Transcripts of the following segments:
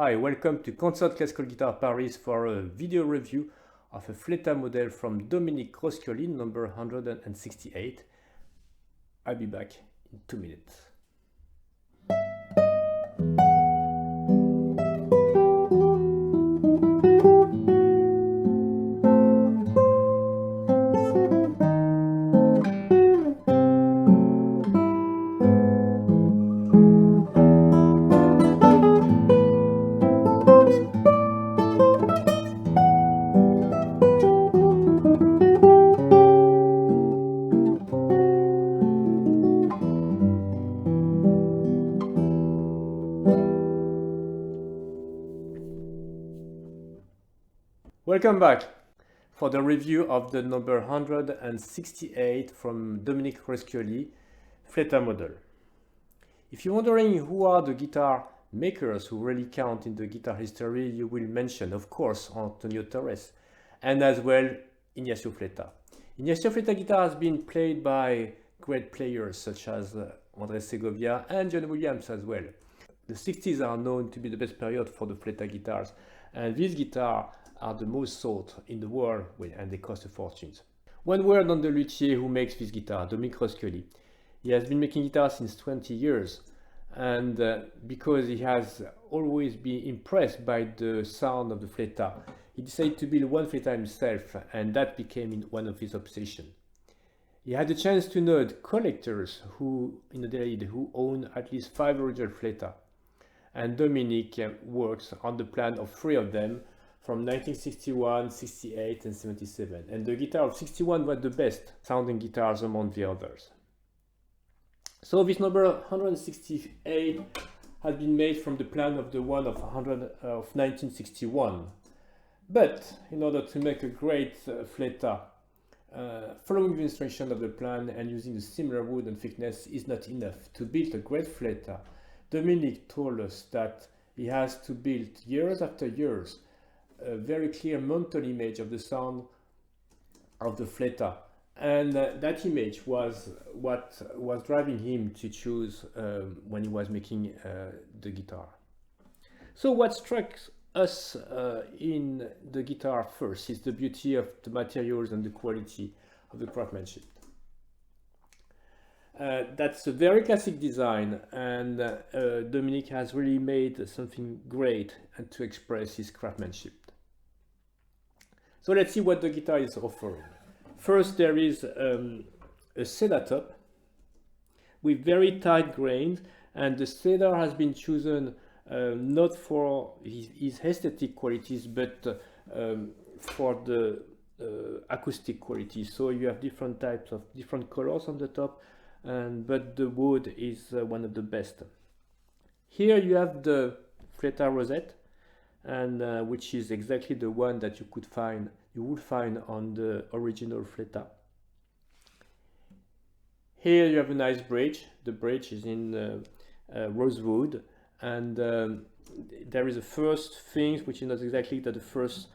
Hi, welcome to Concert Classical Guitar Paris for a video review of a Fleta model from Domenic Roscioli, number 168. I'll be back in 2 minutes. Welcome back for the review of the number 168 from Domenic Roscioli Fleta model. If you're wondering who are the guitar makers who really count in the guitar history, you will mention, of course, Antonio Torres and as well Ignacio Fleta. Ignacio Fleta guitar has been played by great players such as Andres Segovia and John Williams as well. The 60s are known to be the best period for the Fleta guitars, and these guitars are the most sought in the world and they cost a fortune. One word on the luthier who makes this guitar, Domenic Roscioli. He has been making guitars since 20 years, and because he has always been impressed by the sound of the Fleta, he decided to build one Fleta himself, and that became one of his obsessions. He had the chance to know collectors who in Adelaide who own at least 5 original Fleta, and Domenic works on the plan of 3 of them from 1961, 68 and 77, and the guitar of 61 was the best sounding guitars among the others. So this number 168 has been made from the plan of the one of 1961. But in order to make a great Fleta, following the instruction of the plan and using a similar wood and thickness is not enough. To build a great Fleta, Domenic told us that he has to build years after years a very clear mental image of the sound of the Fleta, and that image was what was driving him to choose when he was making the guitar. So what struck us in the guitar first is the beauty of the materials and the quality of the craftsmanship. That's a very classic design, and Domenic has really made something great and to express his craftsmanship. So let's see what the guitar is offering. First, there is a cedar top with very tight grains, and the cedar has been chosen not for his aesthetic qualities, but for the acoustic qualities. So you have different types of different colors on the top, but the wood is one of the best. Here you have the Fleta rosette, and which is exactly the one that you would find on the original Fleta. Here you have a nice bridge. The bridge is in rosewood, and there is a first thing which is not exactly the first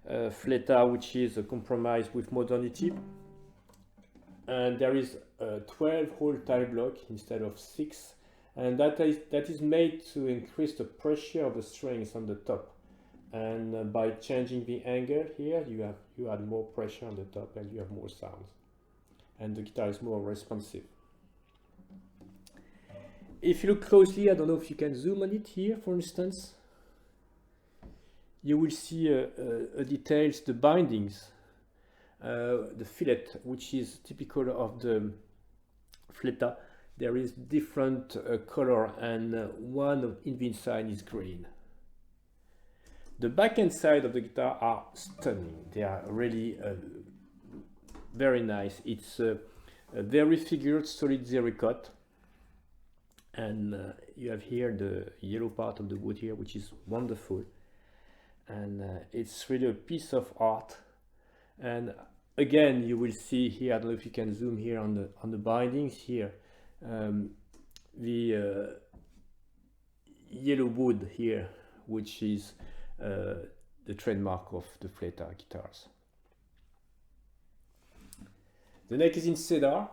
Fleta, which is a compromise with modernity, and there is a 12-hole tie block instead of 6, and that is made to increase the pressure of the strings on the top. And by changing the angle here, you add more pressure on the top and you have more sounds, and the guitar is more responsive. If you look closely, I don't know if you can zoom on it here, for instance, you will see details, the bindings, the fillet, which is typical of the Fleta. There is different color, and one in the inside is green. The back and side of the guitar are stunning. They are really very nice. It's a very figured, solid zericot, and you have here the yellow part of the wood here, which is wonderful, and it's really a piece of art. And again, you will see here, I don't know if you can zoom here on the bindings here, the yellow wood here, which is the trademark of the Fleta guitars. The neck is in cedar,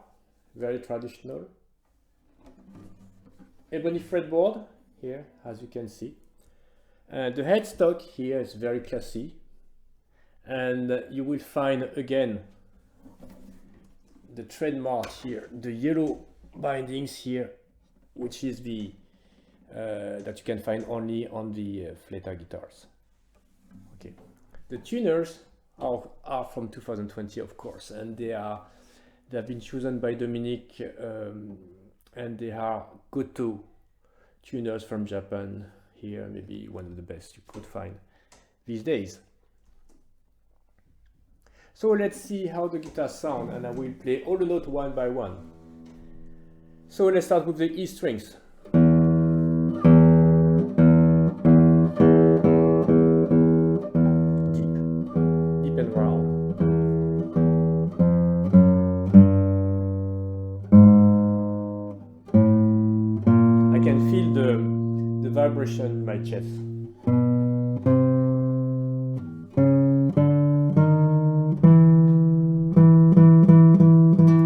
very traditional. Ebony fretboard here, as you can see. The headstock here is very classy, and you will find again the trademark here, the yellow bindings here, which is the that you can find only on the Fleta guitars. Okay, the tuners are from 2020, of course, and they have been chosen by Domenic, and they are go-to tuners from Japan. Here, maybe one of the best you could find these days. So let's see how the guitars sound, and I will play all the notes one by one. So let's start with the E strings. Deep and round. I can feel the vibration in my chest.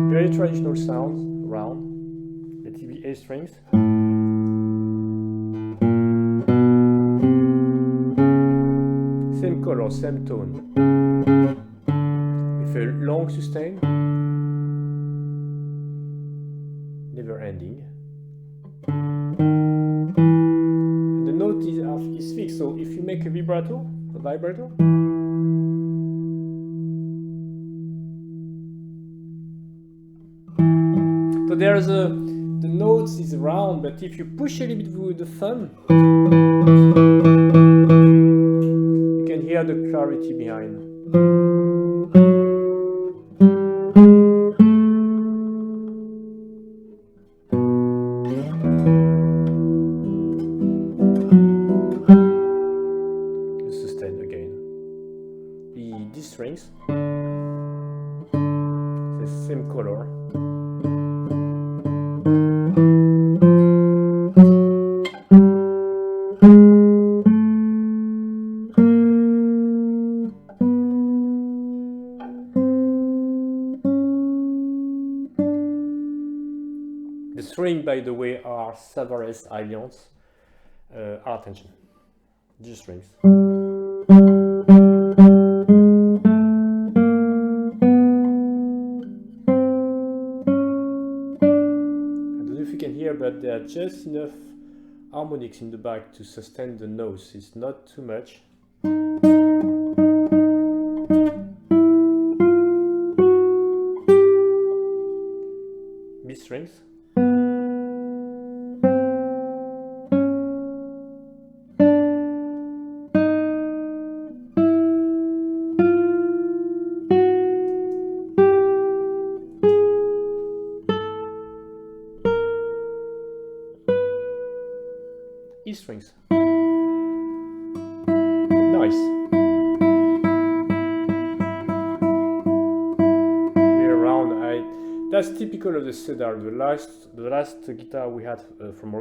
Very traditional sounds, round. Let's see the A strings. Same color, same tone. With a long sustain, never ending. And the note is fixed, so if you make a vibrato, so there's the notes is round, but if you push a little bit with the thumb, you can hear the clarity behind. The sustain again. The D strings, the same color. The string, by the way, are Savares Alliance, our attention. G strings. I don't know if you can hear, but there are just enough harmonics in the back to sustain the notes. It's not too much. B strings. E strings. Nice. Very round. That's typical of the cedar. The last guitar we had from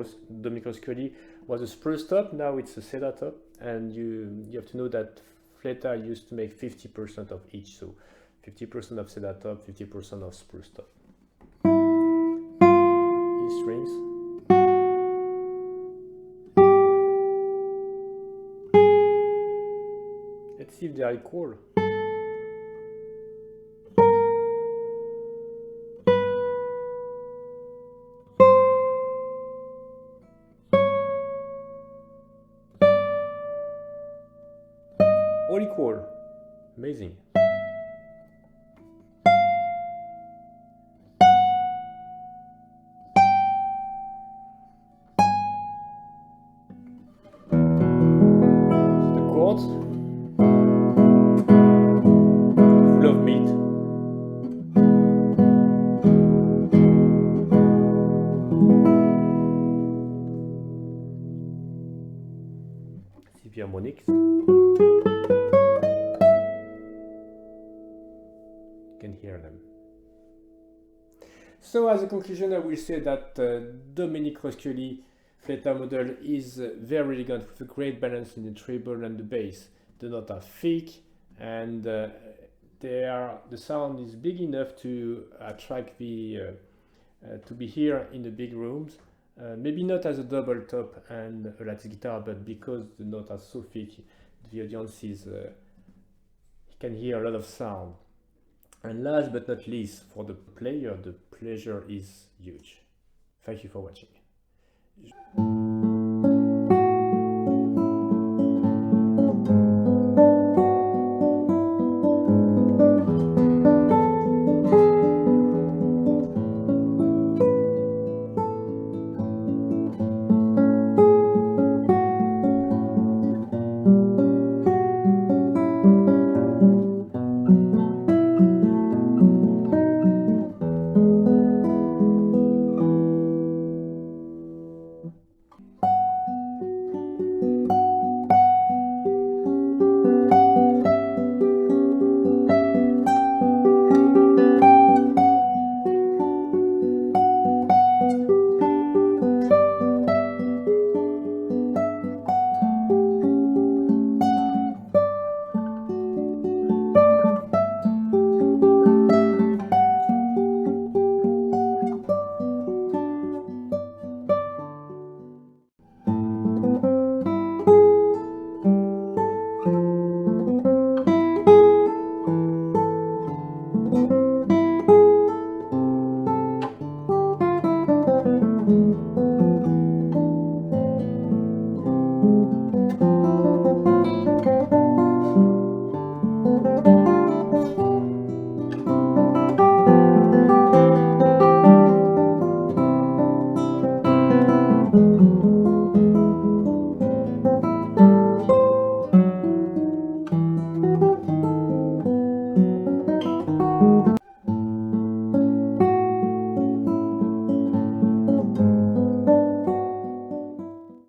Domenic Roscioli was a spruce top. Now it's a cedar top, and you have to know that Fleta used to make 50% of each, so 50% of cedar top, 50% of spruce top. E strings. Let's see if they are equal. All equal. Amazing. The chords. Full of meat. See the harmonics. Can hear them. So as a conclusion, I will say that Domenic Roscioli Fleta model is very elegant with a great balance in the treble and the bass. The notes are thick, and the sound is big enough to attract the to be here in the big rooms, Maybe not as a double top and a lattice guitar, but because the notes are so thick, the audience can hear a lot of sound. And last but not least, for the player, the pleasure is huge. Thank you for watching.